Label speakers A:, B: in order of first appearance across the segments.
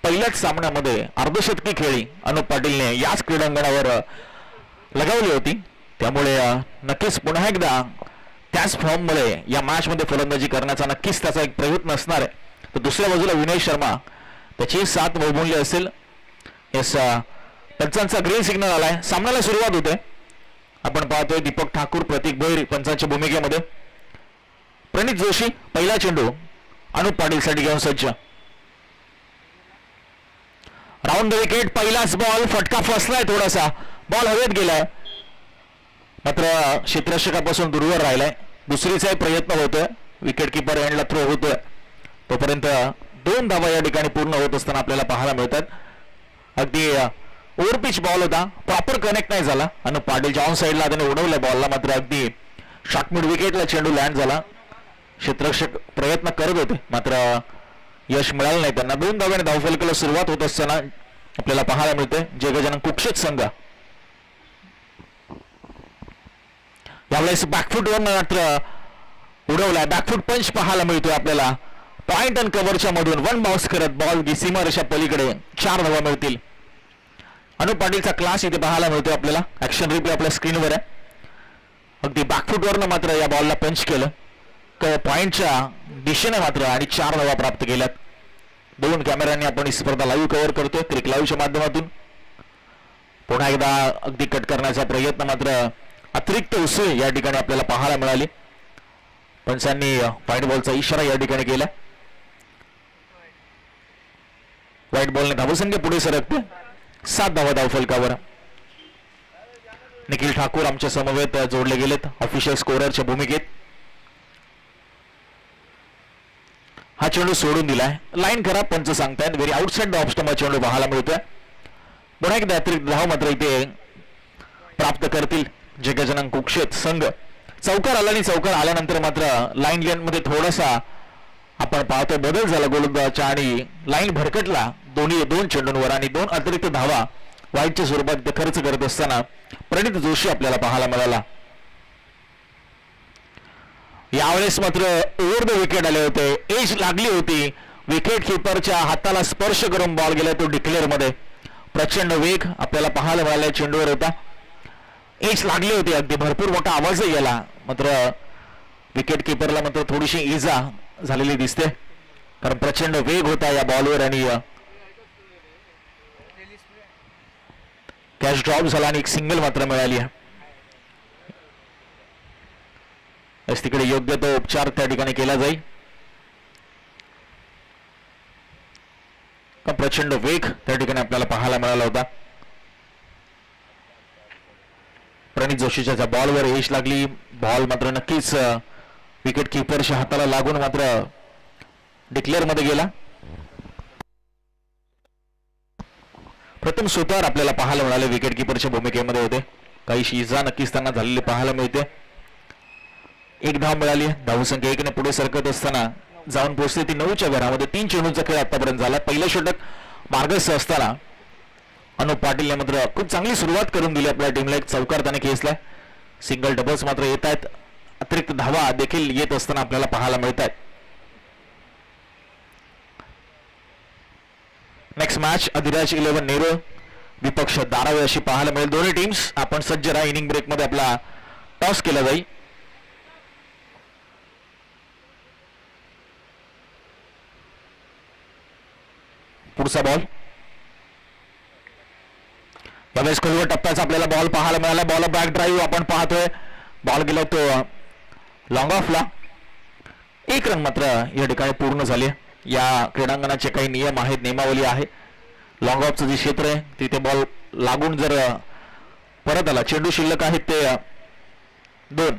A: पहिल्याच सामन्यामध्ये अर्धशतकी खेळी अनुप पाटीलने याच क्रीडांगणावर लगावली होती. त्यामुळे नक्कीच पुन्हा एकदा त्याच फॉर्ममध्ये या मॅचमध्ये फलंदाजी करण्याचा नक्कीच त्याचा एक प्रयत्न असणार आहे. तर दुसऱ्या बाजूला विनय शर्मा त्याची 7 बहुमूल्य असेल. यस, पंचांचा ग्रीन सिग्नल आलाय. सामन्याला सुरुवात होते. आपण पाहतोय दीपक ठाकूर, प्रतीक भोईर पंचांच्या भूमिकेमध्ये. प्रणित जोशी पहिला चेंडू अनुप पाटीलसाठी घेऊन सज्ज. राऊंड द विकेट, पहिलाच बॉल, फटका फसलाय, थोडासा बॉल हवेत गेलाय, मात्र क्षेत्ररक्षकापासून दूरवर राहिलाय. दुसरीचाही प्रयत्न होतोय, विकेट किपर एंडला थ्रो होतोय. तोपर्यंत 2 धावा या ठिकाणी पूर्ण होत असताना आपल्याला पाहायला मिळतात. अगदी ओव्हरपिच बॉल होता, प्रॉपर कनेक्ट नाही झाला. अनुप पाटीलच्या ऑन साईडला त्याने उडवल्या बॉलला, मात्र अगदी शॉर्ट मिड विकेटला चेंडू लँड झाला. क्षेत्ररक्षक प्रयत्न करत होते, मात्र यश मिळालं नाही त्यांना. 2 धाव्याने धावफलकाला सुरुवात होत असताना आपल्याला पाहायला मिळते जयगजानन कुक्षित संघ यावेळेस बॅकफुटवर मात्र उडवला. बॅकफुट पंच पाहायला मिळतोय आपल्याला. पॉइंट अँड कव्हरच्या मधून 1 बाउन्स करत बॉल सीमारेषा पलीकडे 4 धावा मिळतील. अनुप पाटीलचा क्लास इथे पाहायला मिळतोय आपल्याला. ऍक्शन रिप्ले आपल्या स्क्रीनवर आहे. अगदी बॅकफुटवरनं मात्र या बॉलला पंच केलं, पॉइंटच्या दिशेने मात्र, आणि 4 धावा प्राप्त केल्यात. 2 कॅमेऱ्यांनी आपण ही स्पर्धा लाईव्ह कव्हर करतोय क्रिक लाईव्हच्या माध्यमातून. पुन्हा एकदा अगदी कट करण्याचा प्रयत्न, मात्र अतिरिक्त उसळ या ठिकाणी आपल्याला पाहायला मिळाली. पंचांनी व्हाईट बॉलचा इशारा या ठिकाणी केला. व्हाईट बॉलने धावसंख्या पुढे सरकते. 7 धावा धावफलकावर. निखिल ठाकूर आमच्या समवेत जोडले गेलेत ऑफिशियल स्कोररच्या भूमिकेत. हा चेंडू सोडून दिलाय, लाईन करा पंच सांगतायत. Very outside the off stump चेंडू पाहायला मिळतोय. पुन्हा एकदा अतिरिक्त धाव मात्र इथे प्राप्त करतील जयगजानन कुक्षित संघ. चौकार आला, आणि चौकार आल्यानंतर मात्र लाईन लेन मध्ये थोडासा आपण पाहतोय बदल झाला गोलंदाजाच्या, आणि लाईन भरकटला 2 चेंडूंवर, आणि 2 अतिरिक्त धावा वाईटच्या स्वरूपात खर्च करत असताना प्रणित जोशी आपल्याला पाहायला मिळाला. यावेळेस मात्र ओव्हर द विकेट आले होते, एज लागली होती. विकेट किपरच्या हाताला स्पर्श करून बॉल गेला तो डिक्लेअर मध्ये. प्रचंड वेग आपल्याला पाहायला मिळाला चेंडूवर होता. एज लागली होती, अगदी भरपूर मोठा आवाजही गेला, मात्र विकेट किपरला मात्र थोडीशी इजा झालेली दिसते, कारण प्रचंड वेग होता या बॉलवर, आणि कॅच ड्रॉप झाला आणि एक सिंगल मात्र मिळाली. तिकडे योग्य तो उपचार त्या ठिकाणी केला जाईल. प्रचंड वेग त्या ठिकाणी आपल्याला पाहायला मिळाला होता. प्रणित जोशीच्या बॉलवर एज लागली. बॉल मात्र नक्कीच विकेट किपरच्या हाताला लागून मात्र डिक्लेअर मध्ये गेला. प्रथम सुतार आपल्याला पाहायला मिळाले विकेट किपरच्या भूमिकेमध्ये होते. काहीशी इजा नक्कीच त्यांना झालेली पाहायला मिळते. 1 धाव मिळाली. धावसंख्या 1 ने पुढे सरकत असताना जाऊन पोहोचली ती 9च्या घरामध्ये. 3 चेंडूंचा खेळ आतापर्यंत झाला. पहिलं षटक मार्गस्थ असताना अनुप पाटीलने मात्र खूप चांगली सुरुवात करून दिली आपल्या टीमला. एक चौकार त्याने खेचलाय. सिंगल डबल्स मात्र येत आहेत. अतिरिक्त धावा देखील येत असताना आपल्याला पाहायला मिळत आहेत. नेक्स्ट मॅच अधिराज 11 नेरो विपक्ष दारावे अशी पाहायला मिळेल. दोन्ही टीम्स आपण सज्ज राहा. इनिंग ब्रेक मध्ये आपला टॉस केला जाईल. पुढचा बॉल यावेळेस खोलवर टप्प्याचा आपल्याला बॉल पाहायला मिळाला. बॉल बॅक ड्राईव्ह आपण पाहतोय. बॉल गेला तो लॉंग ऑफला. 1 रन मात्र या ठिकाणी पूर्ण झाले. या क्रीडांगणाचे काही नियम आहेत, नियमावली आहे. लॉंग ऑफचं जे क्षेत्र आहे तिथे बॉल लागून जर परत आला, चेंडू शिल्लक आहेत ते 2.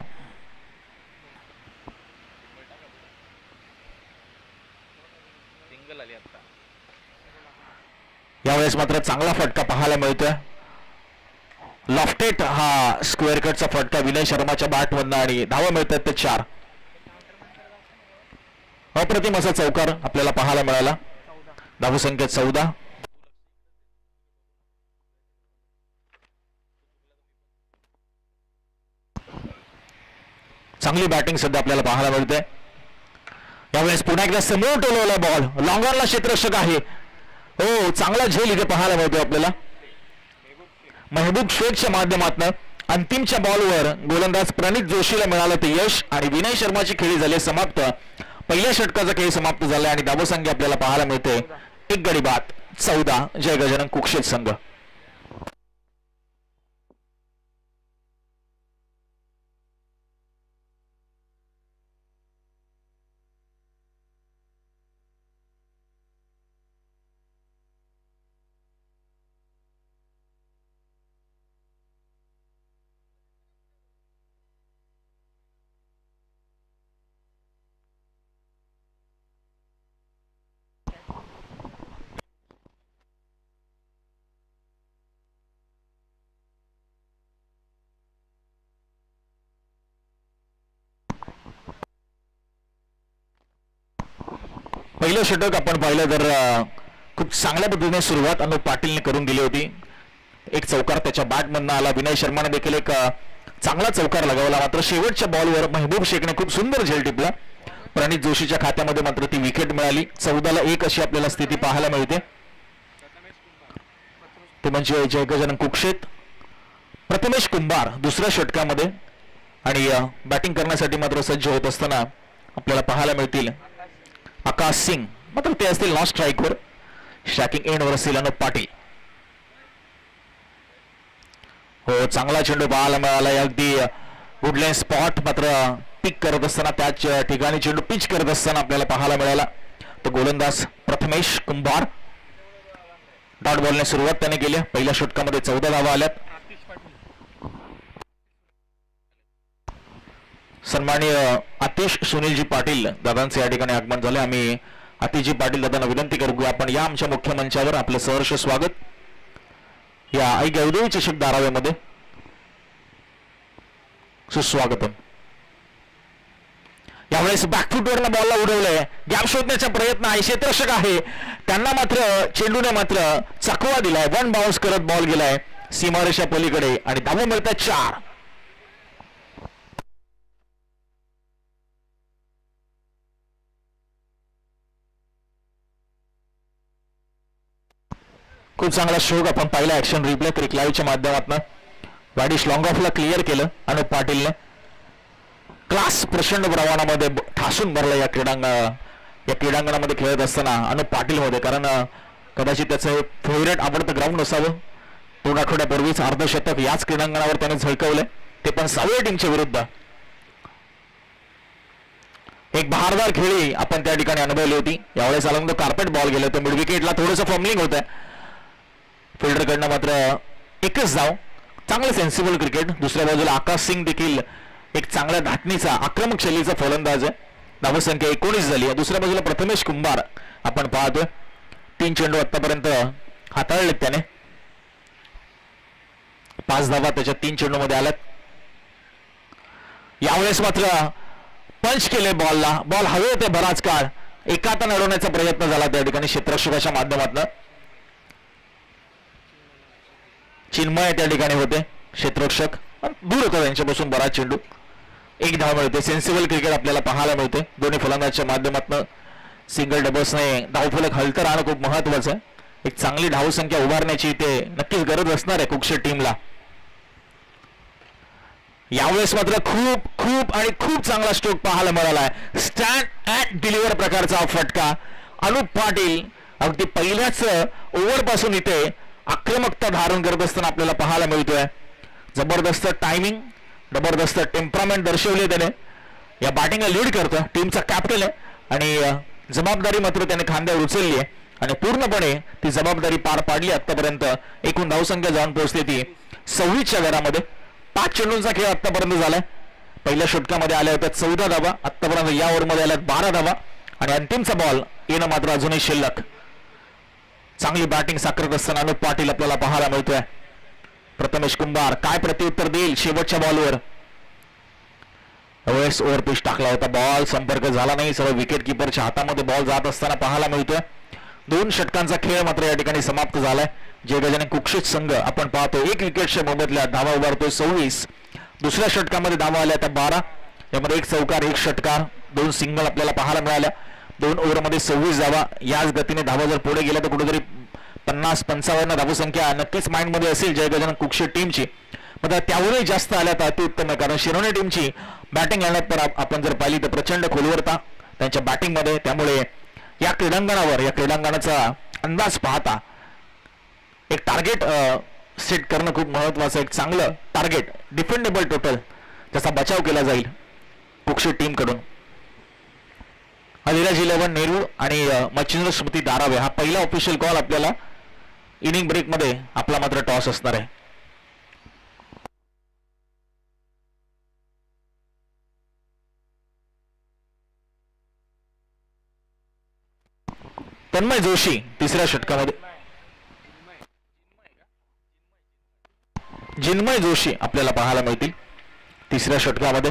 A: यावेळेस मात्र चांगला फटका पाहायला मिळतोय. लॉफ्टेट हा स्क्वेअर कटचा फटका विनय शर्माच्या बॅटमधनं, आणि धावा मिळतात ते 4. अप्रतिम असा चौकार आपल्याला पाहायला मिळाला. धावसंख्या 14. चांगली बॅटिंग सध्या आपल्याला पाहायला मिळते. यावेळेस पुन्हा एकदा समोर टोलवला बॉल. लॉंग ऑनला क्षेत्ररक्षक आहे. हो, चांगला झेल इथे पाहायला मिळतो आपल्याला. महबूब शेखच्या माध्यमातून अंतिमच्या बॉलवर गोलंदाज प्रणित जोशीला मिळालं ते यश आणि विनय शर्माची खेळी झाली समाप्त. पहिल्या षटकाचा खेळ समाप्त झाला आणि धावसंख्या आपल्याला पाहायला मिळते 1 गडी बाद 14 जय गजानन कुक्षेत संघ. पहिलं षटक आपण पाहिलं तर खूप चांगल्या पद्धतीने सुरुवात अनुप पाटीलने करून दिली होती. एक चौकार त्याच्या बॅटमधनं आला. विनय शर्माने देखील एक चांगला चौकार लगावला. मात्र शेवटच्या बॉलवर महबूब शेखने खूप सुंदर झेल टिपला. प्रणित जोशीच्या खात्यामध्ये मात्र ती विकेट मिळाली. 14-1 अशी आपल्याला स्थिती पाहायला मिळते. ते म्हणजे जय गजानन कुक्षेत. प्रथमेश कुंभार दुसऱ्या षटकामध्ये आणि बॅटिंग करण्यासाठी मात्र सज्ज होत असताना आपल्याला पाहायला मिळतील आकाश सिंग. मात्र ते असतील नॉन स्ट्राईकवर. शॅकिंग एंडवर असतील अनुप पाटील. हो, चांगला चेंडू पाहायला मिळाला. अगदी गुडलाईन स्पॉट मात्र पिक करत असताना त्याच ठिकाणी चेंडू पिच करत असताना आपल्याला पाहायला मिळाला. तो गोलंदाज प्रथमेश कुंभार. डॉट बॉलने सुरुवात त्याने केली. पहिल्या षटकामध्ये 14 धावा आल्यात. सन्माननीय आतिश सुनीलजी पाटील दादांचे या ठिकाणी आगमन झाले. आम्ही आतिशजी पाटील दादांना विनंती करू आपण या आमच्या मुख्य मंचावर. आपलं सहर्ष स्वागत या आई गौदेवी चषक धाराव्यामध्ये. सुस्वागतम. यावेळेस बॅकफुटवरनं बॉलला उडवलंय. गॅप शोधण्याचा प्रयत्न आहे. क्षेत्ररक्षक आहे त्यांना मात्र चेंडूने मात्र चकवा दिलाय. 1 बाउन्स करत बॉल गेलाय सीमारेषा पलीकडे आणि धावा मिळतात 4. खूप चांगला स्ट्रोक आपण पाहिला ऍक्शन रिप्ले क्रिक लाईव्हच्या माध्यमातून. वाडिश लॉंग ऑफला क्लिअर केलं अनुप पाटीलने. क्लास प्रचंड प्रमाणामध्ये ठासून भरला या क्रीडांगणामध्ये खेळत असताना अनुप पाटील मध्ये. कारण कदाचित त्याचं फेवरेट आवडतं ग्राउंड असावं. 2 आठवड्यापूर्वीच अर्धशतक याच क्रीडांगणावर त्याने झळकवलंय, ते पण 6व्या टीमच्या विरुद्ध. एक बहारदार खेळी आपण त्या ठिकाणी अनुभवली होती. यावेळेस अलंग कार्पेट बॉल गेलं तर मिड विकेटला थोडंसं फॉर्मलिंग होत आहे. फिल्डरकडनं मात्र एकच धाव. चांगलं सेन्सिबल क्रिकेट. दुसऱ्या बाजूला आकाश सिंग देखील एक चांगल्या धाटणीचा आक्रमक शैलीचा फलंदाज आहे. धावसंख्या 19 झाली. दुसऱ्या बाजूला प्रथमेश कुंभार आपण पाहतोय. 3 चेंडू आतापर्यंत हाताळलेत त्याने. 5 धावा त्याच्या 3 चेंडू मध्ये आल्यात. यावेळेस मात्र पंच केले बॉलला. बॉल हवे होते बराच काळ. एका हाताने अडवण्याचा प्रयत्न झाला त्या ठिकाणी क्षेत्ररक्षकाच्या माध्यमातून. चिन्मय त्या ठिकाणी होते क्षेत्ररक्षक. दूर होता त्यांच्यापासून बराच चेंडू. 1 धाव मिळते. सेन्सिबल क्रिकेट आपल्याला पाहायला मिळते. दोन्ही फलंदाजांच्या माध्यमातून सिंगल डबल्सने धावफलक हलतं राहणं खूप महत्वाचं आहे. एक चांगली धावसंख्या उभारण्याची इथे नक्कीच गरज असणार आहे कुक्षेट टीमला. यावेळेस मात्र खूप खूप आणि खूप चांगला स्ट्रोक पाहायला मिळाला आहे. स्टँड ऍट डिलिव्हर प्रकारचा फटका. अनुप पाटील अगदी पहिल्याच ओव्हरपासून इथे आक्रमकता धारण करत असताना आपल्याला पाहायला मिळतोय. जबरदस्त टायमिंग, जबरदस्त टेम्परामेंट दर्शवले त्याने. या बॅटिंगला लीड करतो. टीमचा कॅप्टन आहे आणि जबाबदारी मात्र त्याने खांद्यावर उचलली आहे आणि पूर्णपणे ती जबाबदारी पार पाडली. आतापर्यंत एकूण धावसंख्या जाऊन पोहोचली ती 26च्या घरामध्ये. 5 चेंडूंचा खेळ आतापर्यंत झालाय. पहिल्या षटकामध्ये आल्या होत्या 14 धावा. आतापर्यंत या ओव्हरमध्ये आल्यात 12 धावा आणि अंतिमचा बॉल येणं मात्र अजूनही शिल्लक. चांगली बॅटिंग साकारत असताना अनुप पाटील आपल्याला पाहायला मिळतोय. प्रथमेश कुंभार काय प्रत्युत्तर देईल शेवटच्या बॉलवर. यावेळेस ओव्हर पिच टाकला होता. बॉल संपर्क झाला नाही. सर्व विकेट किपरच्या हातामध्ये बॉल जात असताना पाहायला मिळतोय. 2 षटकांचा खेळ मात्र या ठिकाणी समाप्त झालाय. जय गजानन कुक्षित संघ आपण पाहतो 1 विकेटच्या मोबदल्यात धावा उभारतोय 26. दुसऱ्या षटकामध्ये धावा आल्या त्या 12. यामध्ये 1 चौकार 1 षटकार 2 सिंगल आपल्याला पाहायला मिळाल्या. 2 ओव्हरमध्ये 26 धावा. याच गतीने धावा जर पुढे गेल्या तर कुठेतरी 50-55 धावसंख्या नक्कीच माइंडमध्ये असेल जय गजानन कुक्षे टीमची. मात्र त्यावरही जास्त आल्या तर अतिउत्तम आहे, कारण शिरोणे टीमची बॅटिंग लाईनअप तर आपण जर पाहिली तर प्रचंड खोलवरता त्यांच्या बॅटिंगमध्ये. त्यामुळे या क्रीडांगणाचा अंदाज पाहता एक टार्गेट सेट करणं खूप महत्वाचं. एक चांगलं टार्गेट डिफेंडेबल टोटल त्याचा बचाव केला जाईल कुक्षे टीम कडून. अलिराज 11 नेहरू आणि मच्छिंद्र स्मृती दारावे हा पहिला ऑफिशियल कॉल आपल्याला इनिंग ब्रेक मध्ये आपला मात्र टॉस असणार आहे. तन्मय जोशी तिसऱ्या षटकामध्ये, जिन्मय जोशी आपल्याला पाहायला मिळतील तिसऱ्या षटकामध्ये.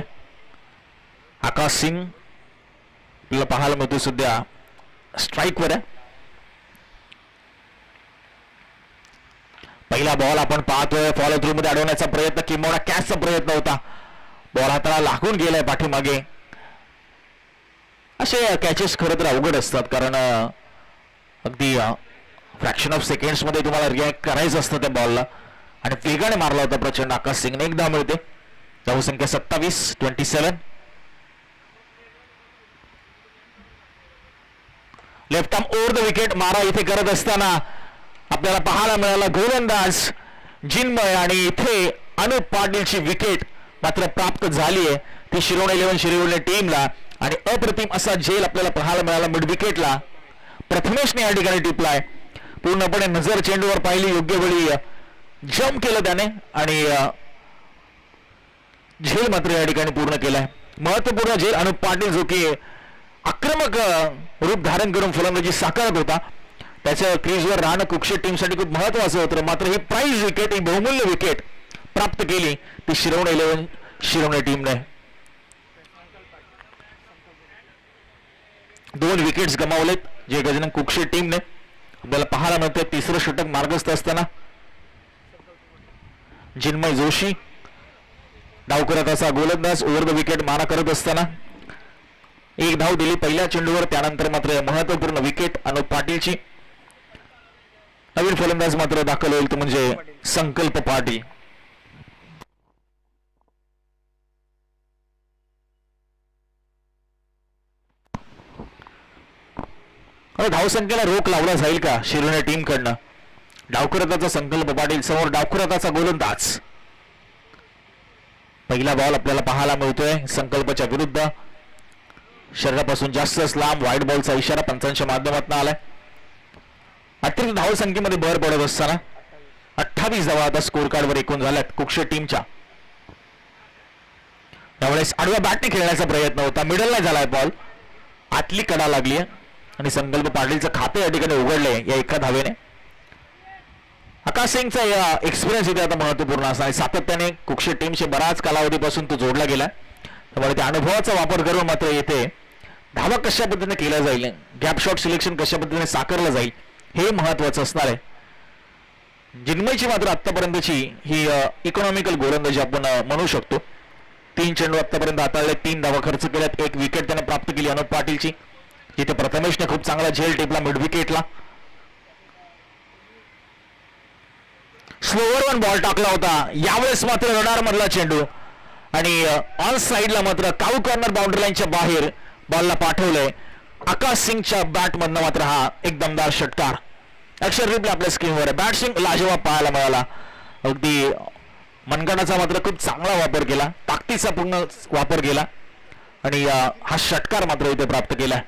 A: आकाश सिंग आपल्याला पाहायला मिळतो सध्या स्ट्राईकवर आहे. पहिला बॉल आपण पाहतोय फॉलो थ्रू मध्ये अडवण्याचा प्रयत्न किंवा कॅचचा प्रयत्न होता. बॉल हाताला लागून गेलाय पाठीमागे. असे कॅचेस खरं तर अवघड असतात, कारण अगदी फ्रॅक्शन ऑफ सेकंड्स मध्ये तुम्हाला रिॲक्ट करायचं असतं त्या बॉलला. आणि वेगाने मारला होता प्रचंड आकाश सिंगने. एकदा मिळते धावसंख्या 27. Left arm over the wicket मारा इथे करत असताना आपल्याला पाहायला मिळाला गोलंदाज जिन्मय, आणि इथे अनुप पाटीलची विकेट मात्र प्राप्त झाली आहे ती शिरोणे 11 शिरोळे टीमला. आणि अप्रतिम असा झेल आपल्याला पाहायला मिळाला मिड विकेटला. प्रथमेशने या ठिकाणी टिपलाय. पूर्णपणे नजर चेंडूवर पाहिली, योग्य वेळी जम्प केलं त्याने आणि झेल मात्र या ठिकाणी पूर्ण केलाय. महत्वपूर्ण झेल. अनुप पाटील जो की आक्रमक रूप धारण करून फलंदाजी साकारत होता, त्याच्या क्रीजवर राहणं कुक्षे टीमसाठी खूप महत्वाचं होतं. मात्र ही प्राइज विकेट, ही बहुमूल्य विकेट प्राप्त केली ती शिरोणे 11 शिरोणे टीमने. 2 विकेट्स गमावलेत जे गजानन कुक्षे टीमने. आपल्याला पाहायला मिळतंय तिसरं षटक मार्गस्थ असताना जिन्मय जोशी धाव करत असा गोलंदाज ओव्हर द विकेट मारा करत असताना 1 धाव दिली पहिल्या चेंडूवर. त्यानंतर मात्र महत्वपूर्ण विकेट अनुप पाटीलची. नवीन फलंदाज मात्र दाखल होईल तो म्हणजे संकल्प पाटील. धावसंख्येला रोख लावला जाईल का शिरोणे टीम कडनं. डावखुराताचा संकल्प पाटील समोर डावखुराताचा गोलंदाज. पहिला बॉल आपल्याला पाहायला मिळतोय संकल्पच्या विरुद्ध. शरीरापासून जास्तच लांब वाईड बॉलचा इशारा पंचांच्या माध्यमातून आलाय. अतिरिक्त धावसंख्येमध्ये भर पडत असताना 28 धावा आता स्कोर कार्डवर एकूण झाल्यात कुक्षे टीमच्या. त्यावेळेस आडव्या बॅटने खेळण्याचा प्रयत्न होता, मिडलला झालाय बॉल, आतली कडा लागली आणि संकल्प पाटीलचं खाते या ठिकाणी उघडले या एका धावेने. आकाश सिंगचा एक्सपिरियन्स इथे आता महत्वपूर्ण असणार. सातत्याने कुक्षे टीमशी बराच कालावधीपासून तो जोडला गेला, त्यामुळे त्या अनुभवाचा वापर करून मात्र येथे धावा कशा पद्धतीने केला जाईल, गॅप शॉट सिलेक्शन कशा पद्धतीने साकारलं जाईल हे महत्वाचं असणार आहे. जिन्मयची मात्र आतापर्यंतची ही इकॉनॉमिकल गोलंदाजी आपण म्हणू शकतो. 3 चेंडू आतापर्यंत हाताळले, 3 धावा खर्च केल्यात, 1 विकेट त्याने प्राप्त केली अनुप पाटीलची. जिथे प्रथमेशने खूप चांगला झेल टिपला मिड विकेटला. स्लोवर वन बॉल टाकला होता, यावेळेस मात्र रडार मधला चेंडू आणि ऑन साइडला मात्र काऊ कॉर्नर बाउंड्री लाईनच्या बाहेर बॉलला पाठवलंय. आकाश सिंगच्या बॅट मधनं मात्र हा एक दमदार षटकार अक्षर रिप्ले आपल्या स्क्रीनवर आहे. बॅट्सिंग लाजवाब पाहायला मिळाला. अगदी मनगटाचा मात्र खूप चांगला वापर केला, ताकदीचा पूर्ण वापर केला आणि हा षटकार मात्र इथे प्राप्त केला.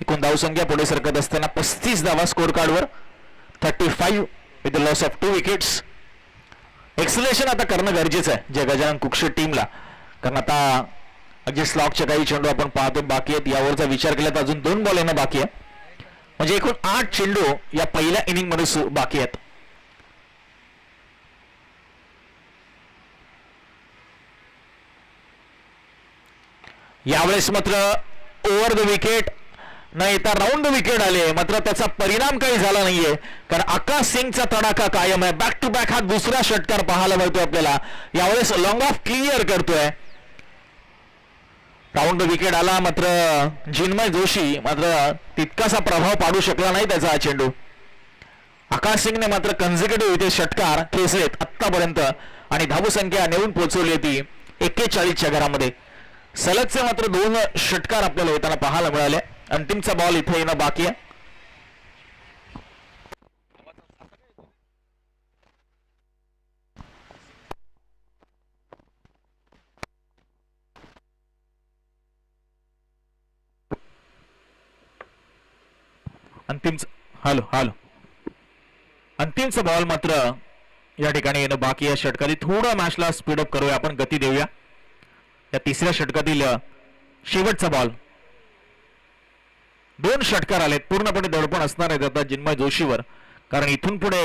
A: एकूण धावसंख्या पुढे सरकत असताना 35 धावा स्कोर कार्डवर, 35 with the loss of 2 wickets. Acceleration आता करणं गरजेचं आहे जे गजानन कुक्षे टीमला, कारण आता अगदी स्लॉकचे काही चेंडू आपण पाहतो बाकी आहेत. यावरचा विचार केला तर अजून 2 बॉल येणं बाकी आहे, म्हणजे एकूण 8 चेंडू या पहिल्या इनिंग मध्ये बाकी आहेत. यावेळेस मात्र ओव्हर द विकेट न येता राऊंड द विकेट आले, मात्र त्याचा परिणाम काही झाला नाहीये, कारण आकाश सिंगचा तडाखा कायम आहे. बॅक टू बॅक हा दुसरा षटकार पाहायला मिळतोय आपल्याला. यावेळेस लॉंग ऑफ क्लिअर करतोय. राऊंड विकेट आला, मात्र जिन्मय जोशी मात्र तितकासा प्रभाव पाडू शकला नाही त्याचा हा चेंडू. आकाश सिंगने मात्र कन्झिक्युटिव्ह इथे षटकार खेचलेत आतापर्यंत आणि धावसंख्या नेऊन पोहोचवली ती 41च्या घरामध्ये. सलगचे मात्र 2 षटकार आपल्याला येताना पाहायला मिळाले. अंतिमचा बॉल इथे येणं बाकी आहे. अंतिमचा बॉल मात्र या ठिकाणी येणं बाकी आहे. षटकातील थोडं मॅचला स्पीडअप करूया आपण, गती देऊया. या तिसऱ्या षटकातील शेवटचा बॉल. 2 षटकार आलेत. पूर्णपणे दडपण असणार आहे आता जिन्मय जोशीवर, कारण इथून पुढे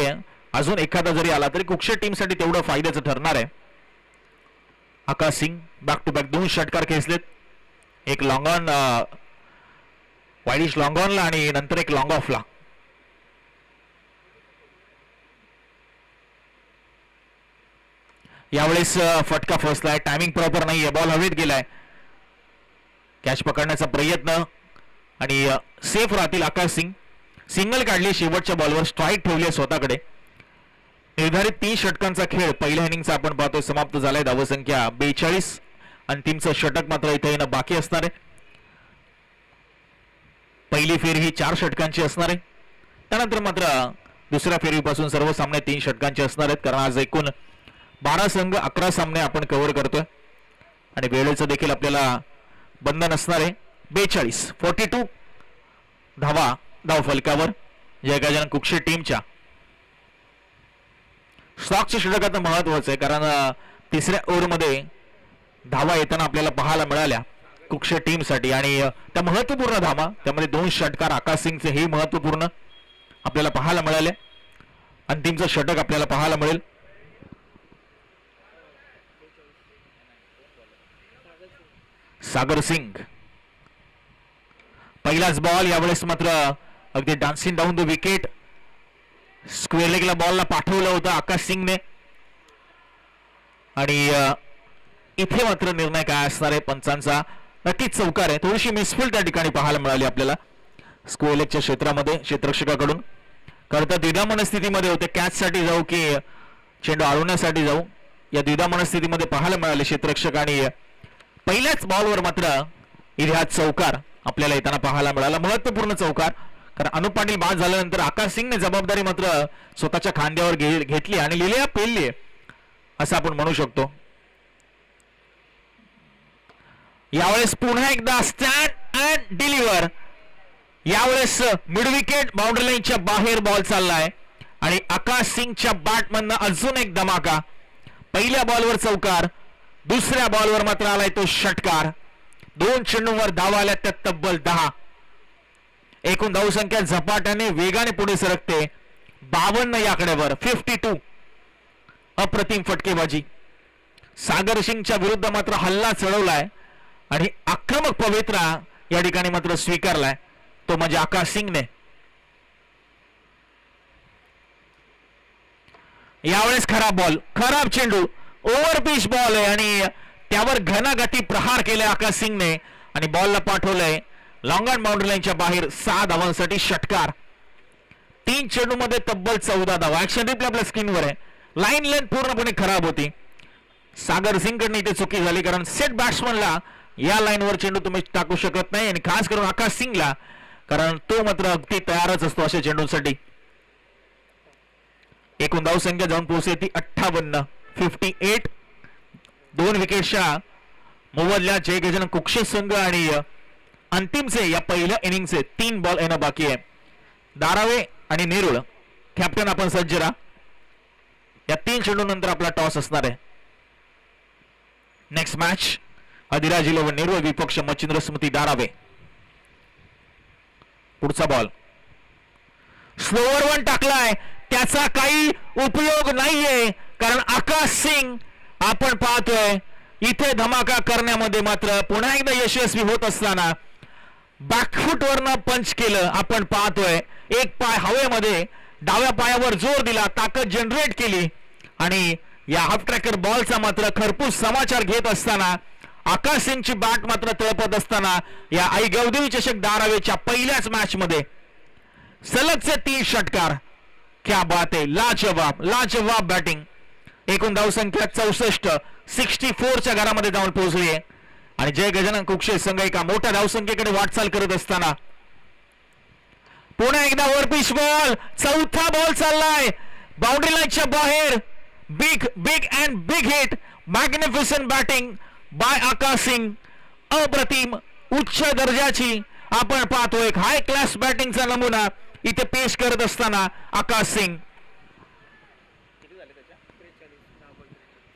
A: अजून एखादा जरी आला तरी कुक्षे टीमसाठी तेवढं फायद्याचं ठरणार आहे. आकाश सिंग बॅक टू बॅक 2 षटकार खेचलेत. एक लॉंग ऑन वाईडिश लॉंग ऑनला आणि नंतर एक लॉंग ऑफला. यावेळेस फटका फसलाय, टायमिंग प्रॉपर नाहीये, बॉल हवेत गेलाय. कॅच पकडण्याचा प्रयत्न आणि सेफ राहतील आकाश सिंग. सिंगल काढली, शेवटच्या बॉलवर स्ट्राईक ठेवली स्वतःकडे. निर्धारित 3 षटकांचा खेळ पहिल्या इनिंगचा आपण पाहतोय समाप्त झालाय. धावसंख्या 42. अंतिमचं षटक मात्र इथे येणं बाकी असणार आहे. पहिली फेरी ही 4 षटकांची असणार आहे. त्यानंतर मात्र दुसऱ्या फेरीपासून सर्व सामने 3 षटकांचे असणार आहेत, कारण आज एकूण 12 संघ 11 सामने आपण कव्हर करतोय आणि वेळेचं देखील आपल्याला बंधन असणार आहे. 42 धावा धाव फलकावर जय गजानन कुक्षे टीमच्या. स्टॉकचे षटक आता महत्वाचं आहे, कारण तिसऱ्या ओव्हरमध्ये धावा येताना आपल्याला पाहायला मिळाल्या कुक्षे टीमसाठी आणि त्या महत्वपूर्ण धावा, त्यामध्ये 2 षटकार आकाश सिंगचे हे महत्वपूर्ण आपल्याला पाहायला मिळाले. अंतिमचं षटक आपल्याला पाहायला मिळेल. सागर सिंग पहिलाच बॉल. यावेळेस मात्र अगदी dancing down the wicket square लेगला बॉलला पाठवलं होतं आकाश सिंगने आणि इथे मात्र निर्णय काय असणार आहे पंचांचा. नक्कीच चौकार आहे. थोडीशी मिसफील्ड त्या ठिकाणी पाहायला मिळाली आपल्याला स्क्वेअर लेगच्या क्षेत्रामध्ये क्षेत्ररक्षकाकडून. करता द्विधा मनस्थितीमध्ये होते, कॅच साठी जाऊ की चेंडू अडवण्यासाठी जाऊ, या द्विधा मनस्थितीमध्ये पाहायला मिळाले क्षेत्ररक्षक आणि पहिल्याच बॉलवर मात्र इथे हा चौकार आपल्याला येताना पाहायला मिळाला. महत्वपूर्ण चौकार, कारण अनुप पाटील बाद झाल्यानंतर आकाश सिंगने जबाबदारी मात्र स्वतःच्या खांद्यावर घेतली आणि लिहिल्या पेलली असं आपण म्हणू शकतो. यावेळेस पुन्हा एकदा स्टँड अँड डिलिव्हर. यावेळेस मिड विकेट बाउंड्री लाईनच्या बाहेर बॉल चाललाय आणि आकाश सिंगच्या बॅटमधनं अजून एक धमाका. पहिल्या बॉलवर चौकार, दुसऱ्या बॉलवर मात्र आलाय तो षटकार. 2 चेंडूंवर धावा आल्या त्या तब्बल 10. एकूण धावसंख्या झपाट्याने वेगाने पुढे सरकते 52 या आकड्यावर. 52. अप्रतिम फटकेबाजी. सागर सिंगच्या विरुद्ध मात्र हल्ला चढवलाय आणि आक्रमक पवित्रा या ठिकाणी मात्र स्वीकारलाय तो म्हणजे आकाश सिंगने. यावेळेस खराब बॉल, खराब चेंडू, ओव्हर पिच बॉल आहे आणि त्यावर घनाघाती प्रहार केले आकाश सिंगने आणि बॉलला पाठवलंय लॉंग ऑन बाउंड्री लाईनच्या बाहेर. 6 धावांसाठी षटकार. 3 चेंडू मध्ये तब्बल 14 धावा. ऍक्शन रिप्ले आपल्या स्क्रीनवर आहे. लाईन लेंथ पूर्णपणे खराब होती. सागर सिंग कडून इथे चुकी झाली, कारण सेट बॅट्समनला या लाईनवर चेंडू तुम्ही टाकू शकत नाही आणि खास करून आकाश सिंगला, कारण तो मात्र अगदी तयारच असतो अशा चेंडूंसाठी. एकूण धावसंख्या जाऊन पोहोचली ती 58. 58. 2 विकेटच्या मोबदल्यात जय गजानन कुक्षे संघ आणि अंतिमचे या पहिल्या इनिंगचे 3 बॉल येणं बाकी आहे. दारावे आणि नेरुळ कॅप्टन आपण सज्ज राहा. या 3 चेंडू नंतर आपला टॉस असणार आहे. नेक्स्ट मॅच अधिराज 11 नेरुळ विपक्ष मच्छिंद्र स्मृती दारावे. पुढचा बॉल स्लोअर वन टाकलाय, त्याचा काही उपयोग नाहीये, कारण आकाश सिंग आपण पाहतोय इथे धमाका करण्यामध्ये मात्र पुन्हा एकदा यशस्वी होत असताना बॅकफुट वरनं पंच केलं आपण पाहतोय. एक पाय हवेमध्ये, डाव्या पायावर जोर दिला, ताकद जनरेट केली आणि या हाफ ट्रॅकर बॉलचा मात्र खरपूस समाचार घेत असताना आकाश सिंगची बॅट मात्र तळपत असताना या आई गवदेवी चषक धारावीच्या पहिल्याच मॅच मध्ये सलगचे 3 षटकार. क्या बात आहे, लाजवाब लाजवाब बॅटिंग. एकूण धावसंख्या 64 64च्या घरामध्ये जाऊन पोहोचली आहे आणि जय गजानन कुक्षे संघ एका मोठ्या धावसंख्येकडे वाटचाल करत असताना पुन्हा एकदा ओव्हरपिच बॉल, चौथा बॉल चाललाय बाउंड्री लाईनच्या बाहेर. Big big and big hit, magnificent batting by Akash Singh. अप्रतिम उच्च दर्जाची आपण पाहतो एक हाय क्लास बॅटिंगचा नमुना इथे पेश करत असताना आकाश सिंग.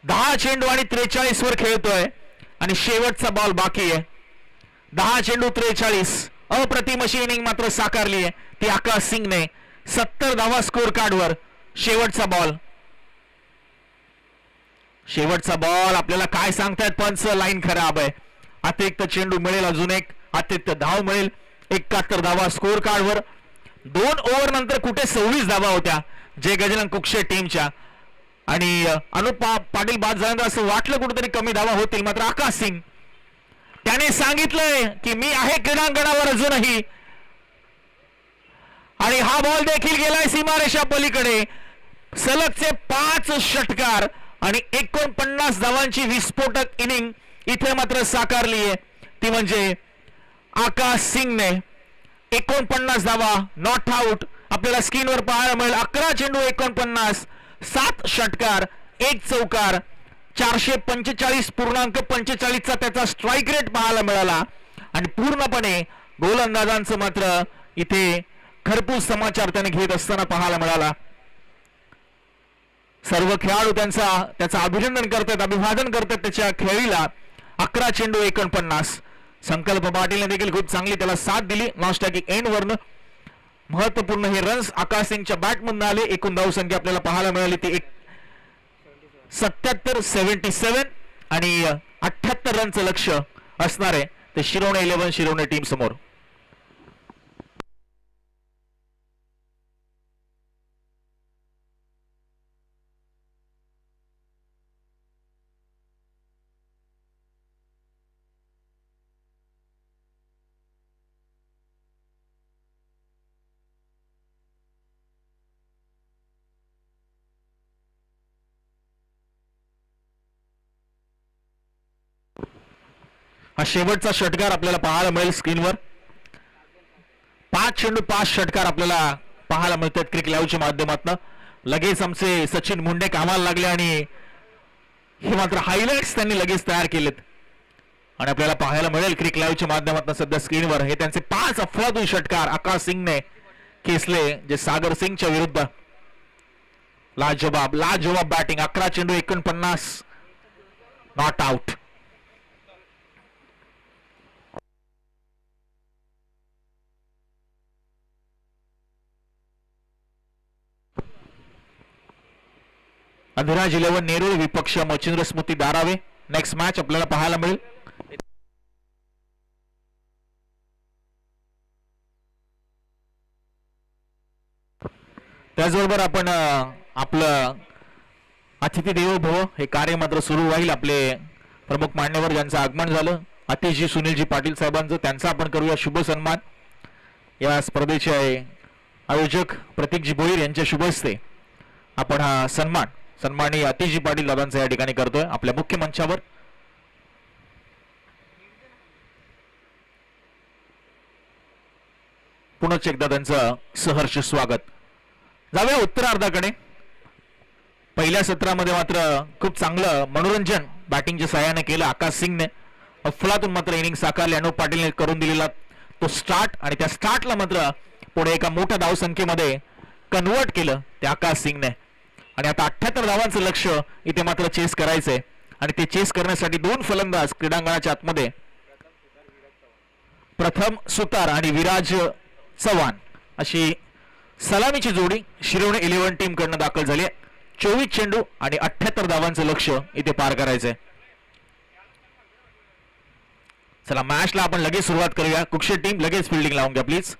A: 10 चेंडू आणि 43 वर खेळतोय आणि शेवटचा बॉल बाकी आहे. 10 चेंडू 43. अप्रतिम अशी इनिंग मात्र साकारली आहे ती आकाश सिंगने. 70 धावा स्कोर कार्डवर. शेवटचा बॉल, शेवटचा बॉल. आपल्याला काय सांगतायत पंच, लाईन खराब आहे. अतिरिक्त चेंडू मिळेल, अजून एक अतिरिक्त धाव मिळेल. 71 धावा स्कोर कार्डवर. 2 ओव्हर नंतर कुठे 26 धावा होत्या जय गजानन कुक्षे टीमच्या आणि अनुप पाटील बाद झाल्यानंतर असं वाटलं कुठेतरी कमी धावा होतील. मात्र आकाश सिंग त्याने सांगितलंय की मी आहे क्रीडांगणावर अजूनही आणि हा बॉल देखील गेलाय सीमारेषा पलीकडे. सलगचे 5 षटकार आणि 49 धावांची विस्फोटक इनिंग इथे मात्र साकारली आहे ती म्हणजे आकाश सिंगने. 49 धावा नॉट आउट आपल्याला स्क्रीनवर पाहायला मिळेल. 11 चेंडू 49, 7 षटकार, 1 चौकार, 445.45 चा त्याचा स्ट्राईक रेट पाहायला मिळाला आणि पूर्णपणे गोलंदाजांचं मात्र इथे खरपूस समाचार त्याने घेत असताना पाहायला मिळाला. सर्व खेळाडू त्याचं अभिनंदन करतात, अभिवादन करतात त्याच्या खेळीला. 11 चेंडू 49. संकल्प पाटीलने देखील खूप चांगली त्याला साथ दिली. नॉस्टॅकिक एंड वरनं महत्वपूर्ण हे रन्स आकाश सिंगच्या बॅटमधून आले. एकूण धावसंख्या आपल्याला पाहायला मिळाली ती 77 आणि 78 रनचं लक्ष्य असणार आहे ते शिरोणे 11 शिरोणे टीम समोर. हा शेवटचा षटकार आपल्याला पाहायला मिळेल स्क्रीनवर. 5 चेंडू 5 षटकार आपल्याला पाहायला मिळतात क्रिक लाईव्हच्या माध्यमातून. लगेच आमचे सचिन मुंडे कामाला लागले आणि हे मात्र हायलाइट्स त्यांनी लगेच तयार केलेत आणि आपल्याला पाहायला मिळेल क्रिक लाईव्हच्या माध्यमातून सध्या स्क्रीनवर हे त्यांचे 5 अफलातून षटकार आकाश सिंगने खेचले जे सागर सिंगच्या विरुद्ध. लाजवाब लाजवाब बॅटिंग. 11 चेंडू 49, नॉट आउट. अधिराज 11 नेरूळ विपक्ष मच्छिंद्र स्मृती धारावे. नेक्स्ट मॅच आपल्याला पाहायला मिळेल. त्याचबरोबर आपण आपलं अतिथी देवो भव हे कार्य मात्र सुरू होईल. आपले प्रमुख मान्यवर ज्यांचं आगमन झालं अतिशजी सुनीलजी पाटील साहेबांचं त्यांचा आपण करूया शुभ सन्मान. या स्पर्धेचे आयोजक प्रतीकजी भोईर यांच्या शुभ हस्ते आपण हा सन्माननीय अतिशजी पाटील दादांचा या ठिकाणी करतोय आपल्या मुख्य मंचावर. पुनश्च एकदा त्यांचं सहर्ष स्वागत. जाऊया उत्तरार्धाकडे. पहिल्या सत्रामध्ये मात्र खूप चांगलं मनोरंजन बॅटिंगच्या सहाय्याने केलं आकाश सिंगने. अफलातून मात्र इनिंग साकारली. अनुप पाटीलने करून दिलेला तो स्टार्ट आणि त्या स्टार्टला मात्र पुढे एका मोठ्या धावसंख्येमध्ये कन्वर्ट केलं त्या आकाश सिंगने आणि आता 78 धावांचं लक्ष इथे मात्र चेस करायचंय आणि ते चेस करण्यासाठी 2 फलंदाज क्रीडांगणाच्या आतमध्ये प्रथम सुतार आणि विराज चव्हाण अशी सलामीची जोडी शिरोणे 11 टीम कडनं दाखल झाली. 24 चेंडू आणि 78 धावांचं लक्ष इथे पार करायचंय. चला मॅचला आपण लगेच सुरुवात करूया. कुक्षे टीम लगेच फिल्डिंग लावून घ्या प्लीज.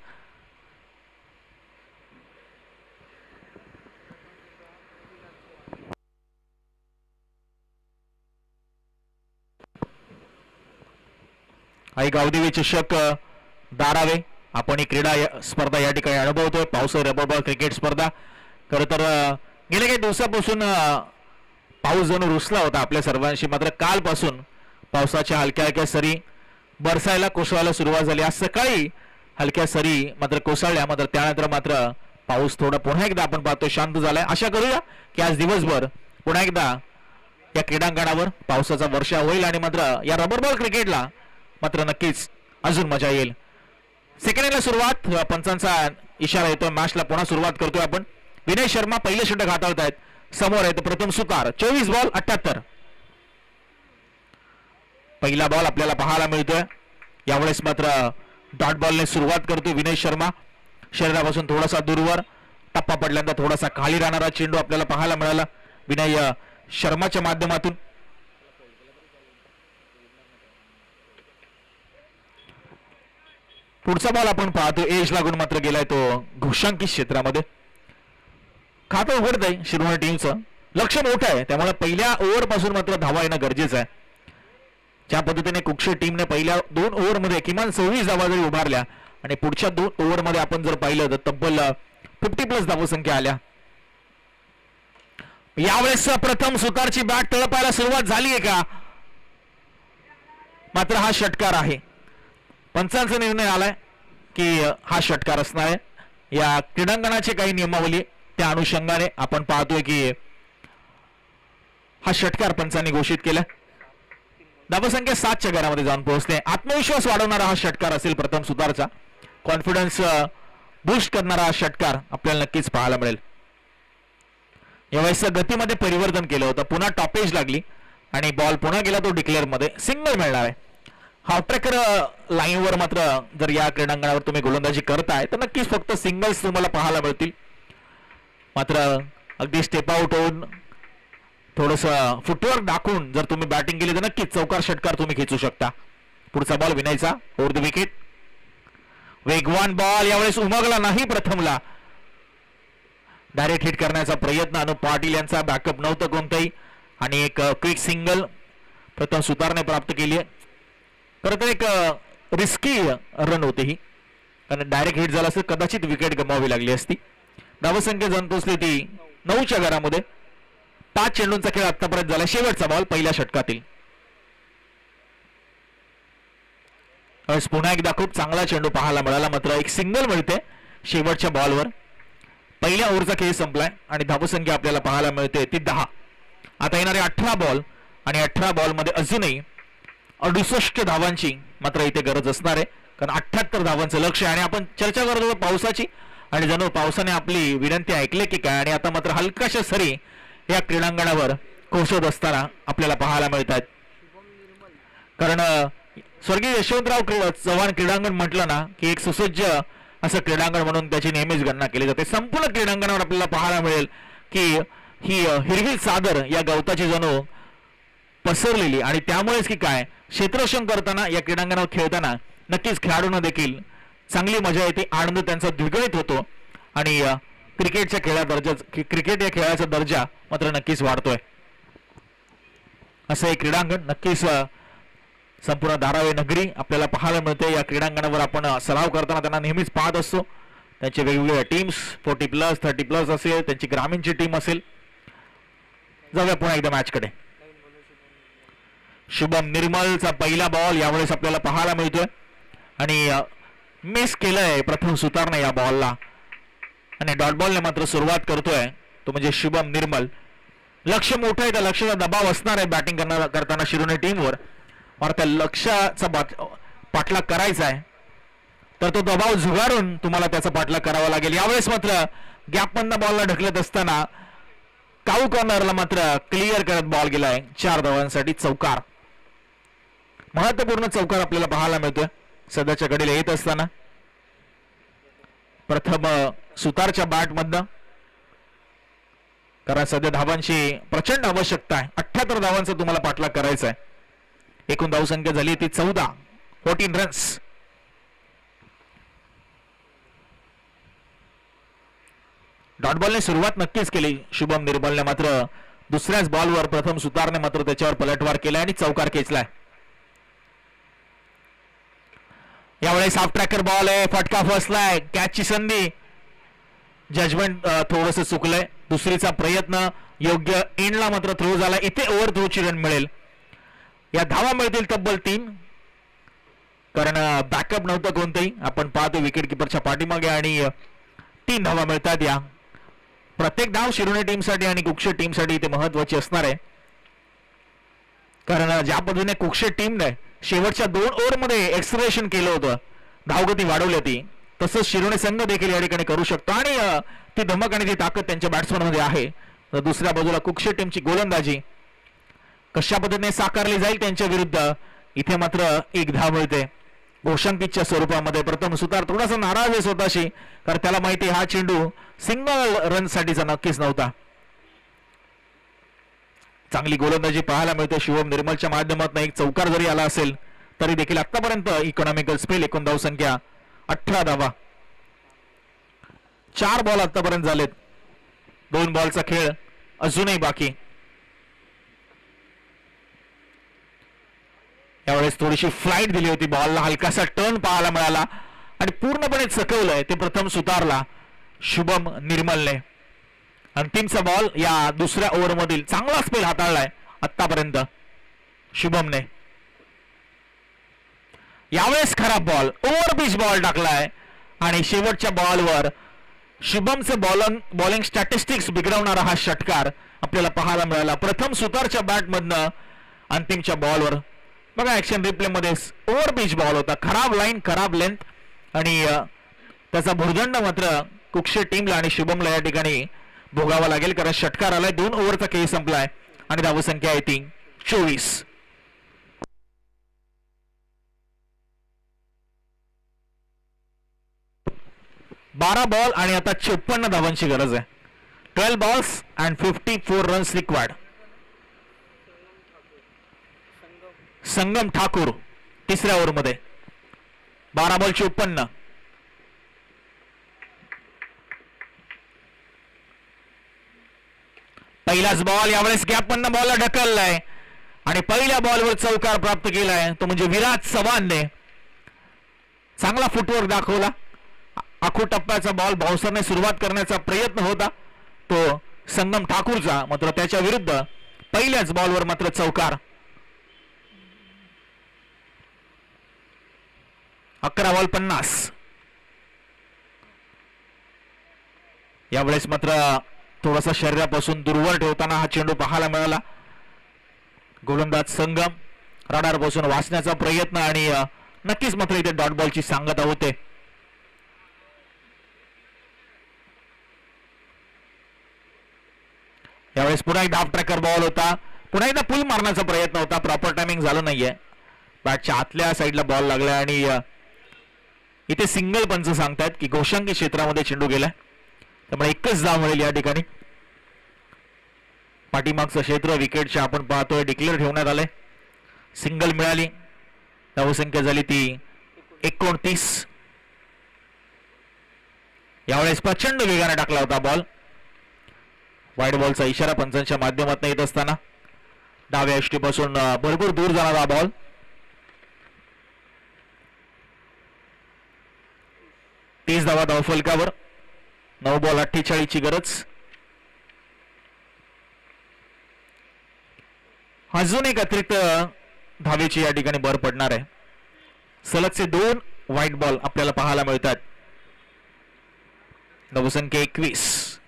A: आई गावदेवी चषक दारावे आपण ही क्रीडा स्पर्धा या ठिकाणी अनुभवतोय. पावसाळी रबर बॉल क्रिकेट स्पर्धा. खरं तर गेल्या काही दिवसापासून पाऊस जणू रुसला होता आपल्या सर्वांशी. मात्र कालपासून पावसाच्या हलक्या हलक्या सरी बरसायला कोसळायला सुरुवात झाली. आज सकाळी हलक्या सरी मात्र कोसळल्या. मात्र त्यानंतर मात्र पाऊस थोडा पुन्हा एकदा आपण पाहतो शांत झालाय. आशा करूया की आज दिवसभर पुन्हा एकदा या क्रीडांगणावर पावसाचा वर्षा होईल आणि मात्र या रबर बॉल क्रिकेटला मात्र नक्कीच अजून मजा येईल. सेकंड इनिंगला सुरुवात. पंचांचा इशारा येतोय. मॅचला पुन्हा सुरुवात करतोय आपण. विनय शर्मा पहिले षटक हाताळतायत. समोर आहेत प्रथम सुतार. 24 बॉल 78. पहिला बॉल आपल्याला पाहायला मिळतोय. यावेळेस मात्र डॉट बॉलने सुरुवात करतोय विनय शर्मा. शरीरापासून थोडासा दूरवर टप्पा पडल्यानंतर थोडासा खाली राहणारा चेंडू आपल्याला पाहायला मिळाला विनय शर्माच्या माध्यमातून. पुढचा बॉल आपण पाहतो एज लागून मात्र गेलाय तो घोषांकित क्षेत्रामध्ये. खातं उघडत आहे शिरोमणी टीमचं. लक्ष मोठं आहे त्यामुळे पहिल्या ओव्हर पासून मात्र धावा येणं गरजेचं आहे. ज्या पद्धतीने कुक्षे टीमने पहिल्या 2 ओव्हरमध्ये किमान 26 धावा जरी उभारल्या आणि पुढच्या 2 ओव्हरमध्ये आपण जर पाहिलं तर तब्बल 50+ धावसंख्या आल्या. यावेळेस प्रथम सुतारची बॅट तळपायला सुरुवात झाली आहे का? मात्र हा षटकार आहे. पंचांचा निर्णय आलाय की हा षटकार असणार आहे. या क्रीडांगणाचे काही नियमावली त्या अनुषंगाने आपण पाहतोय की हा षटकार पंचांनी घोषित केला. धावसंख्या 7च्या घरामध्ये जाऊन पोहोचते. आत्मविश्वास वाढवणारा हा षटकार असेल प्रथम सुतारचा. कॉन्फिडन्स बूस्ट करणारा हा षटकार आपल्याला नक्कीच पाहायला मिळेल. यावेळेस गतीमध्ये परिवर्तन केलं होतं. पुन्हा टॉपेज लागली आणि बॉल पुन्हा गेला तो डिक्लेअर मध्ये. सिंगल मिळणार आहे. हाफ ट्रॅकर लाईनवर मात्र जर या क्रीडांगणावर तुम्ही गोलंदाजी करताय तर नक्कीच फक्त सिंगल्स तुम्हाला पाहायला मिळतील. मात्र अगदी स्टेप आउट होऊन थोडंसं फुटवर्क दाखवून जर तुम्ही बॅटिंग केली तर नक्कीच चौकार षटकार तुम्ही खेचू शकता. पुढचा बॉल विनायचा ओव्हर द विकेट. वेगवान बॉल यावेळेस उमगला नाही प्रथमला. डायरेक्ट हिट करण्याचा प्रयत्न अनुप पाटील यांचा. बॅकअप नव्हतं कोणतंही आणि एक क्विक सिंगल प्रथम सुतारने प्राप्त केली आहे. खरं तर एक रिस्की रन होती ही. कारण डायरेक्ट हिट झाला असं कदाचित विकेट गमावी लागली असती. धावसंख्या जण पोचली ती 9च्या घरामध्ये. 5 चेंडूंचा खेळ आतापर्यंत झाला. शेवटचा बॉल पहिल्या षटकातील. पुन्हा एकदा खूप चांगला चेंडू पाहायला मिळाला. मात्र एक सिंगल मिळते शेवटच्या बॉलवर. पहिल्या ओव्हरचा खेळ संपलाय आणि धावसंख्या आपल्याला पाहायला मिळते ती 10. आता येणारे 18 बॉल आणि 18 बॉलमध्ये अजूनही 68 धावांची मात्र इथे गरज असणार आहे. कारण 78 धावांचं लक्ष आहे आणि आपण चर्चा करत होतो पावसाची आणि जणू पावसाने आपली विनंती ऐकली की काय. आणि आता मात्र हलकाशा सरी या क्रीडांगणावर कोसळत असताना आपल्याला पाहायला मिळतात. कारण स्वर्गीय यशवंतराव चव्हाण क्रीडांगण म्हटलं ना की एक सुसज्ज असं क्रीडांगण म्हणून त्याची नेहमीच गणना केली जाते. संपूर्ण क्रीडांगणावर आपल्याला पाहायला मिळेल की ही हिरवी चादर या गवताची जणू पसरलेली आणि त्यामुळेच की काय क्षेत्ररक्षण करताना या क्रीडांगणावर खेळताना नक्कीच खेळाडूंना देखील चांगली मजा येते. आनंद त्यांचा द्विगुणित होतो आणि क्रिकेट या खेळाचा दर्जा मात्र नक्कीच वाढतोय. असं हे क्रीडांगण नक्कीच संपूर्ण धारावी नगरी आपल्याला पाहायला मिळते. या क्रीडांगणावर आपण सराव करताना त्यांना नेहमीच पाहत असतो. त्यांचे वेगवेगळ्या टीम्स 40+, 30+ असेल, त्यांची ग्रामीणची टीम असेल. जाऊया पुन्हा एकदा मॅचकडे. शुभम निर्मलचा पहिला बॉल यावेळेस आपल्याला पाहायला मिळतोय आणि मिस केलंय प्रथम सुतारने या बॉलला आणि डॉट बॉलने मात्र सुरुवात करतोय तो म्हणजे शुभम निर्मल. लक्ष मोठं आहे. त्या लक्षाचा दबाव असणार आहे बॅटिंग करताना शिरोमणी टीमवर. और त्या लक्ष्याचा पाठलाग करायचा आहे तर तो दबाव झुगारून तुम्हाला त्याचा पाठलाग करावा लागेल. यावेळेस मात्र गॅपमधनं बॉलला ढकलत असताना काऊ कॉर्नरला मात्र क्लिअर करत बॉल गेलाय. 4 धावांसाठी चौकार. महत्वपूर्ण चौकार आपल्याला पाहायला मिळतोय सध्याच्या घडीला येत असताना. प्रथम सुतारच्या बॅटमधनं कारण सध्या धावांची प्रचंड आवश्यकता आहे. 78 धावांचा तुम्हाला पाठलाग करायचा आहे. एकूण धावसंख्या झाली ती 14. 14 रन्स. डॉट बॉलने सुरुवात नक्कीच केली शुभम निर्मलने. मात्र दुसऱ्याच बॉलवर प्रथम सुतारने मात्र त्याच्यावर पलटवार केलाय आणि चौकार खेचलाय. यावेळेस हाफ ट्रॅकर बॉल आहे, फटका फसलाय, कॅचची संधी. जजमेंट थोडंसं चुकलंय. दुसरीचा प्रयत्न योग्य एंडला मात्र थ्रो झाला. इथे ओव्हर थ्रोची रन मिळेल. या धावा मिळतील तब्बल 3, कारण बॅकअप नव्हतं कोणतंही. आपण पाहतो विकेट किपरच्या पाठीमागे आणि 3 धावा मिळतात. या प्रत्येक धाव शिरोने टीमसाठी आणि कुक्षेट टीमसाठी इथे महत्वाची असणार आहे, कारण ज्या पद्धतीने कुक्षेट टीमने शेवटच्या 2 ओव्हरमध्ये एक्सलेरेशन केलं होतं, धावगती वाढवली होती, तसंच शिरोने संघ देखील या ठिकाणी करू शकतो आणि ती धमक आणि ती ताकद त्यांच्या बॅट्समनमध्ये आहे. तर दुसऱ्या बाजूला कुक्षेट टीमची गोलंदाजी कशा पद्धतीने साकारली जाईल त्यांच्या विरुद्ध. इथे मात्र 1 धाव मिळते घोषणकीच्या स्वरूपामध्ये. प्रथम सुतार थोडासा नाराज आहे स्वतःशी, कारण त्याला माहिती हा चेंडू सिंगल रन साठीचा नक्कीच नव्हता. चांगली गोलंदाजी पाहायला मिळते शुभम निर्मलच्या माध्यमातून. एक चौकार जरी आला असेल तरी देखील आतापर्यंत इकॉनॉमिकल स्पेल. एकूण धाव संख्या 18 धावा. 4 बॉल आतापर्यंत झालेत. 2 बॉलचा खेळ अजूनही बाकी. यावेळेस थोडीशी फ्लाईट दिली होती बॉलला, हलकासा टर्न पाहायला मिळाला आणि पूर्णपणे चकवलंय ते प्रथम सुतारला शुभम निर्मलने. अंतिमचा बॉल या दुसऱ्या ओव्हरमधील चांगला स्पेल हाताळलाय आतापर्यंत शुभमने. यावेळेस खराब बॉल, ओव्हर पिच बॉल टाकलाय आणि शेवटच्या बॉलवर शुभमचे बॉलिंग स्टॅटिस्टिक्स बिघडवणारा हा षटकार आपल्याला पाहायला मिळाला प्रथम सुतारच्या बॅटमधनं. अंतिमच्या बॉलवर बघा ऍक्शन रिप्ले मध्ये ओव्हर पिच बॉल होता, खराब लाईन, खराब लेंथ आणि त्याचा भुर्दंड मात्र कुक्षेट टीमला आणि शुभमला या ठिकाणी भोगावा लागेल, कारण षटकार आलाय. 2 ओव्हरचा खेळ संपलाय आणि धावसंख्या आहे ती 24. बारा बॉल आणि आता 54 धावांची गरज आहे. 12 बॉल्स अँड 54 रन्स रिक्वायर्ड. संगम ठाकूर तिसऱ्या ओव्हरमध्ये 12 बॉल 54. पहिलाच बॉल, यावेळेस गॅप मधनं बॉलला ढकललाय आणि पहिल्या बॉलवर चौकार प्राप्त केलाय तो म्हणजे विराज चव्हाणने. चांगला फुटवर्क दाखवला. आखू टप्प्याचा बॉल भाऊसरने सुरुवात करण्याचा प्रयत्न होता तो संगम ठाकूरचा, मात्र त्याच्या विरुद्ध पहिल्याच बॉलवर मात्र चौकार. 11 बॉल 50. यावेळेस मात्र थोडासा शरीरापासून दूरवर ठेवताना हा चेंडू पाहायला मिळाला. गोलंदाज संगम रडार पासून वाचण्याचा प्रयत्न आणि नक्कीच मात्र इथे डॉट बॉलची सांगता होते. यावेळेस पुन्हा एकदा हाफ ट्रॅकर बॉल होता, पुन्हा एकदा पुल मारण्याचा प्रयत्न होता, प्रॉपर टायमिंग झालं नाहीये. बॅटच्या आतल्या साईडला बॉल लागला आणि इथे सिंगल पंच सांगतायत की घोषांकी क्षेत्रामध्ये चेंडू गेलाय, त्यामुळे एकच धाव मिळेल या ठिकाणी. पाठीमागचं क्षेत्र विकेटच्या आपण पाहतोय डिक्लेअर ठेवण्यात आलंय. सिंगल मिळाली, धावसंख्या झाली ती 29. यावेळेस प्रचंड वेगाने टाकला होता बॉल. वाईड बॉलचा इशारा पंचांच्या माध्यमातून येत असताना डाव्या यष्टीपासून भरपूर दूर जाणारा बॉल. तीस धावा धावफलकावर. 9 बॉल 48 ची गरज. अजून एक अतिरिक्त धावेची या ठिकाणी भर पडणार आहे. सलगचे 2 व्हाईट बॉल आपल्याला पाहायला मिळतात. धावसंख्या 21.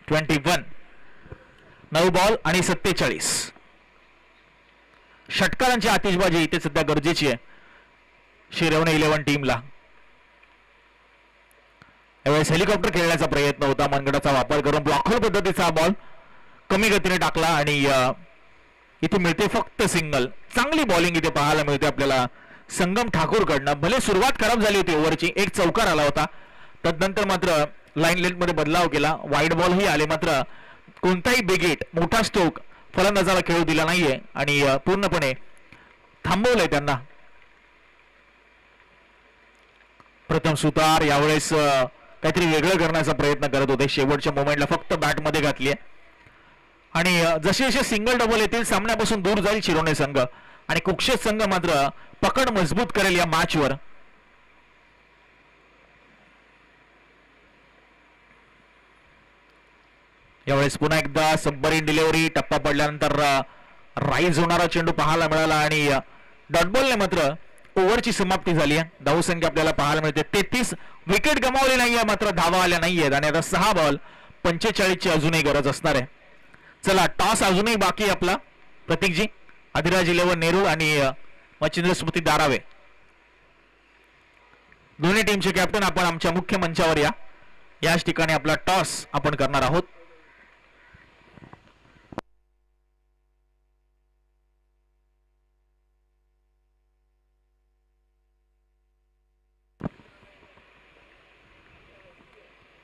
A: 9 बॉल आणि 47. षटकारांची आतिषबाजी इथे सध्या गरजेची आहे शिरवणे 11 टीमला. यावेळेस हेलिकॉप्टर खेळण्याचा प्रयत्न होता, मनगटाचा वापर करून ब्लॉकहोल पद्धतीचा बॉल कमी गतीने टाकला आणि इथे मिळते फक्त सिंगल. चांगली बॉलिंग इथे पाहायला मिळते आपल्याला संगम ठाकूर कडनं. भले सुरुवात खराब झाली होती ओव्हरची, एक चौकार आला होता, तदनंतर मात्र लाईन लेंथ मध्ये बदलाव केला, वाईड बॉल ही आले, मात्र कोणताही बिग हिट मोठा स्ट्रोक फलंदाजाला खेळू दिला नाहीये आणि पूर्णपणे थांबवलंय त्यांना. प्रथम सुतार यावेळेस काहीतरी वेगळं करण्याचा प्रयत्न करत होते. शेवटच्या मोमेंटला फक्त बॅट मध्ये घातली आणि जसे जसे सिंगल डबल येतील सामन्यापासून दूर जाईल शिरोने संघ आणि कुक्षेत संघ मात्र पकड मजबूत करेल या मॅचवर. यावेळेस पुन्हा एकदा सबमरीन डिलिव्हरी, टप्पा पडल्यानंतर राईज होणारा चेंडू पाहायला मिळाला आणि डॉट बॉलने मात्र ओव्हरची समाप्ती झाली आहे. धावसंख्या आपल्याला पाहायला मिळते 33. विकेट गमावली नाहीये, मात्र धावा आल्या नाहीयेत आणि आता 6 बॉल 45 ची अजूनही गरज असणार आहे. चला, टॉस अजूनही बाकी आपला. प्रतीकजी, अधिराज 11 नेरूळ आणि मच्छिंद्र स्मृती दारावे दोन्ही टीमचे कॅप्टन आपण आमच्या मुख्य मंचावर या. याच ठिकाणी आपला टॉस आपण करणार आहोत.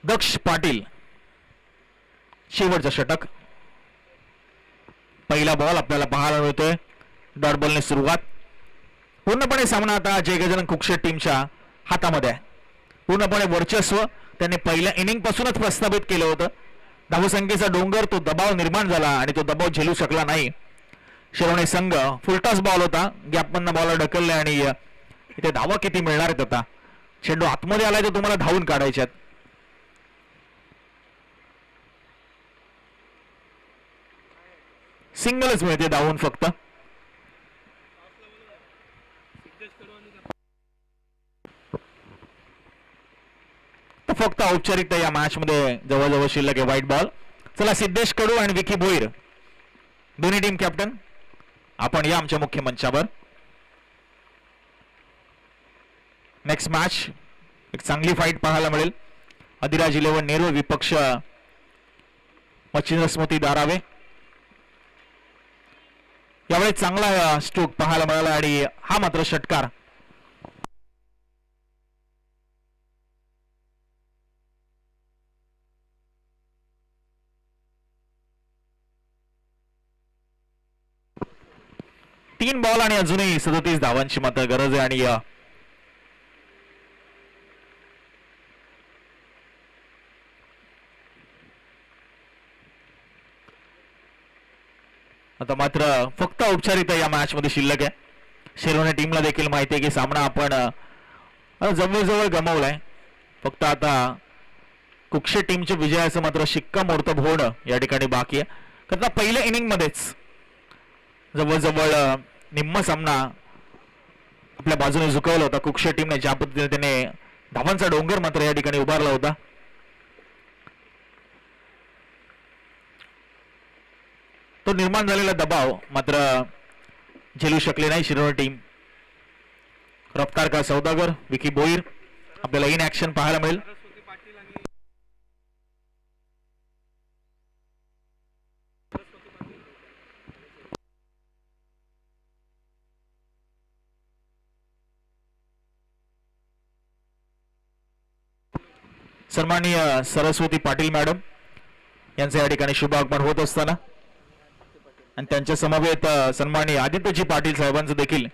A: दक्ष पाटील, शेवटचं षटक. पहिला बॉल आपल्याला पाहायला मिळतोय. डॉट बॉलने सुरुवात. पूर्णपणे सामना आता जय गजानन कुकशेट टीमच्या हातामध्ये आहे. पूर्णपणे वर्चस्व त्यांनी पहिल्या इनिंग पासूनच प्रस्थापित केलं होतं. धावसंख्येचा डोंगर, तो दबाव निर्माण झाला आणि तो दबाव झेलू शकला नाही शिरोणे संघ. फुलटॉस बॉल होता, गॅपमधनं बॉल ढकलले आणि इथे धावा किती मिळणार आहेत. आता चेंडू आतमध्ये आलाय तर तुम्हाला धावून काढायच्यात. सिंगलच मिळते धावून फक्त. फक्त औपचारिकता या मॅच मध्ये जवळजवळ शिल्लक आहे. White ball. चला, सिद्धेश कडू आणि विकी भोईर दोन्ही टीम कॅप्टन आपण या आमच्या मुख्य मंचावर. नेक्स्ट मॅच एक चांगली फाईट पाहायला मिळेल. अधिराज 11 नेरूळ विपक्ष मच्छिंद्र स्मृती दारावे. यावेळेस चांगला स्ट्रोक पाहायला मिळाला आणि हा मात्र षटकार. तीन बॉल आणि अजूनही 37 धावांची मात्र गरज आहे आणि आता मात्र फक्त औपचारिकता या मॅच मध्ये शिल्लक आहे. शिरोने टीमला देखील माहिती आहे की सामना आपण जवळजवळ गमावलाय. फक्त आता कुकशेट टीमच्या विजयाचं मात्र शिक्कामोर्तब होणं या ठिकाणी बाकी आहे. कारण पहिल्या इनिंग मध्येच जवळजवळ निम्मा सामना आपल्या बाजूने झुकवला होता कुकशेट टीमने. ज्या पद्धतीने त्याने धावांचा डोंगर मात्र या ठिकाणी उभारला होता. तो निर्माण झालेला दबाव मात्र झेलू शकले नाही शिरोळे टीम. रफ्तार का सौदागर, विकी बोईर आपल्याला इन ऍक्शन पाहायला मिळेल. सन्माननीय सरस्वती पाटील मॅडम यांचे या ठिकाणी शुभ आगमन होत असताना आणि त्यांच्या समवेत सन्माननीय आदित्यजी पाटील साहेबांचं देखील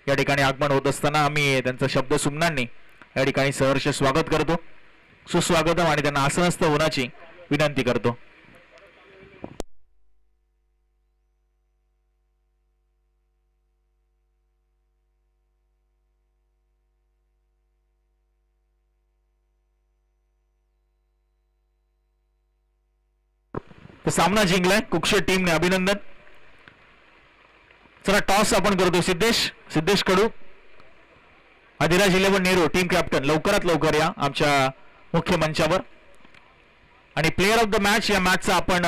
A: या ठिकाणी आगमन होत असताना आम्ही त्यांचा शब्द सुमनांनी या ठिकाणी सहर्ष स्वागत करतो. सुस्वागतम आणि त्यांना आसनस्थ होण्याची विनंती करतो. सामना जिंकलाय कुकशेट टीमने, अभिनंदन. चला, टॉस आपण करतो. सिद्धेश कडू, अधिराज 11 नेरूळ टीम कॅप्टन लवकरात लवकर या आमच्या मुख्य मंचावर. आणि प्लेअर ऑफ द मॅच या मॅचचा आपण